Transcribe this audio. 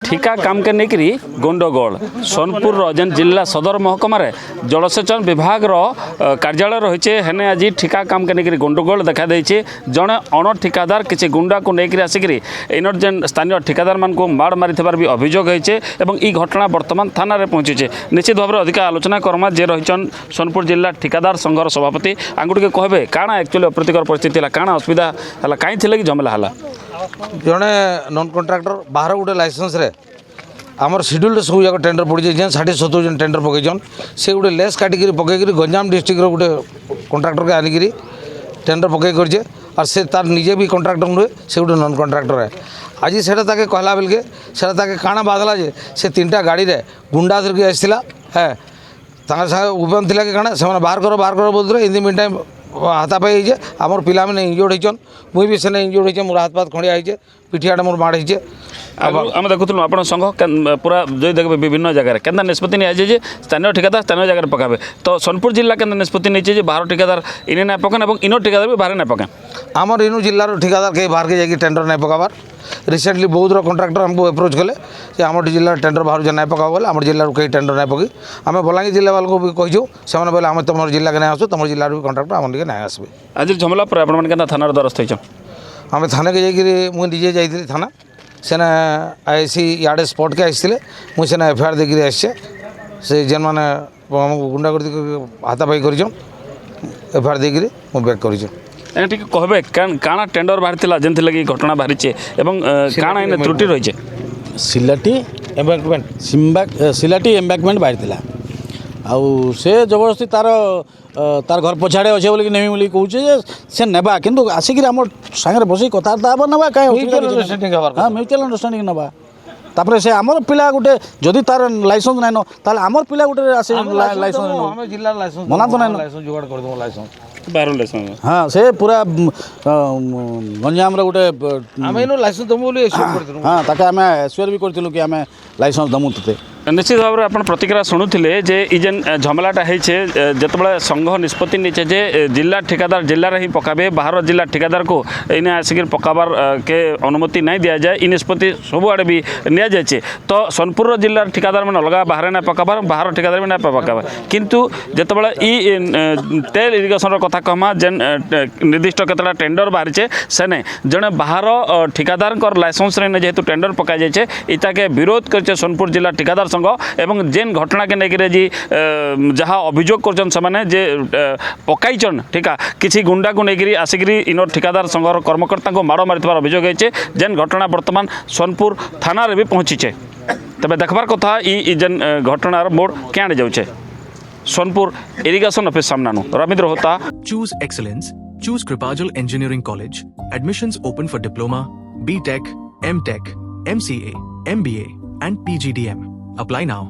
ठिका काम के नेकरी गंडगोल सोनपुर जेन जिला सदर महकमा जलसेचन विभाग कार्यालय रही है आज ठिका काम के नेकरी गंडगोल देखा देछि जड़े अण ठिकादार किसी गुंडा को लेकर आसिक इनर जेन स्थानीय ठिकादार मान को माड़ मारी भी अभियोग होइछे एवं ई घटना वर्तमान थाना रे पहुँचे निश्चित भाव में अधिक आलोचना करमा जे रही सोनपुर जिला ठिकादार संघर सभापति आंगुड़ के कहबे काଣା एक्चुअली अप्रीतिकर परिस्थिति है काଣା असुविधा है कहीं कि झमेला है जड़े नॉन कॉन्ट्राक्टर बाहर गोटे लाइसेंस रे आमर शेड्यूल सब जाक टेंडर पड़ी जेन 60-70 जन टेंडर पकईन से गोटे लेस काटिक पकईक गंजाम डिस्ट्रिक्ट गोटे कॉन्ट्राक्टर के आनिक टेंडर पकई कर और से तार निजे भी कॉन्ट्राक्टर नुहे से गोटे नॉन कॉन्ट्राक्टर है आज से कहला बेलके से काଣା बाधला जे से 3टा गाड़ी रे गुंडा धरिक आसला है सागे ओपन थी कि काଣା से बाहर कर बोलते इन द मीन टाइम हाथापाई होइए आमर पिला मैंने इंजोर्ड होइछन मुई भी सेने इंजोर्ड होइछे मोर हाथ पात खंडिया होइछे पिठियाटा मोर माड़ होइछे आम देखुलु आप संघ पूरा जो देखे विभिन्न जगह केन्दा निष्पत्ति नहीं स्थानीय ठिकादार स्थानीय जगह पकाबे तो सोनपुर जिला केन्दा निष्पत्ति नहीं बाहर ठिकादार इने ना पकान और इन ठिकादार भी बाहर ना पकान आमर इनु जिलार ठिकादार कहीं बाहर के जाकि टेंडर नहीं पकाबार रिसेंटली बहुत कॉन्ट्राक्टर हमको अप्रोच कले कि आम जिला टेंडर बाहर जो नहीं पकाओ बोले आम जिले कहीं टेंडर नहीं पकई आम बलांगीर जिला वालों को भी कहीचु से बोले आम तुम जिला के नहीं आसो तुम जिले भी कॉन्ट्राक्टर आम नहीं आसबे आज झमेला पर आप थाना द्वारस्थ होइछन आम थाना के जाकि मुझे निजे जाइए थाना सेना आईसी इे स्पॉट के आसते मुझे एफआईआर देकर आसे से जेन मैंने गुंडागर्दी हाथापाई कर एफआईआर देकर मुझे बैक कर कहबे काଣା टेंडर बाहरी जेन लगी घटना बाहरी काଣା इन त्रुटि रही सिलाटी एम्बैंकमेंट सिलाटी एम्बैंकमेंट बाहरी आउ से जबरदस्ती तार घर पछाड़े अच्छे बोलिक नेमी बोली कहूचे से नेबा किंतु आसिक आम सागर बस कथबार्ता हम नेबा कहीं म्यूचुअल अंडरस्टांडिंग नेबा तापर से आमर पिला गोटे जदि तार लाइसेंस नाइन ताले आमर पिला गोटे आसे लाइसेंस जिला लाइसेंस मना तो नहीं लाइसेंस जुगाड़ कर दो लाइसेंस बाहर लाइसेंस हाँ से पूरा गंजाम रे गोटे आम इन लाइसेंस दमु बोली एश्योर करथिलु हाँ ताके आम एश्योर भी करथिलु कि आम लाइसेंस दमु तते निश्चित भाव में आप प्रतिक्रिया शुणुले जे जेन झमेलाटा होइछे जेतबेले संघ निष्पत्ति नीचे जे जिला ठिकादार जिले में ही पकाबे बाहर जिला ठिकादार को इन्हें आसिक पकाबार के अनुमति नहीं दि जाए इ निष्पत्ति सबुआड़े भी नि जाए तो सोनपुर जिला ठिकादार मैंने अलग बाहर ना पकाबार बाहर ठिकादार भी ना पकाबार किंतु जेतबेले इ तेल इरिगेशन कथा कहमा जेन निर्दिष्ट केतटा टेंडर बाहरी सेने जड़े बाहर ठिकादार लाइसेंस जेहेतु टेंडर पका जाए इताके विरोध कर सोनपुर जिला ठिकादार संघ एवं जेन घटना के लेकर जी जहाँ अभियोग कर पकाईचन ठिका किसी गुंडा को लेकर आसिक इन ठिकादार संघर कर्मकर्ता को माड़ मारी अभियोग होइछे जेन घटना वर्तमान सोनपुर थाना रे भी पहुँचीचे तबे देखबार कथा इ जेन घटनार मोड़ क्या जाऊे सोनपुर इरिगेशन ऑफिस सामना रविंद्र होता Choose excellence. Choose Kripajal Engineering College. Admissions open for Diploma, B.Tech, M.Tech, MCA, MBA and PGDM. Apply now.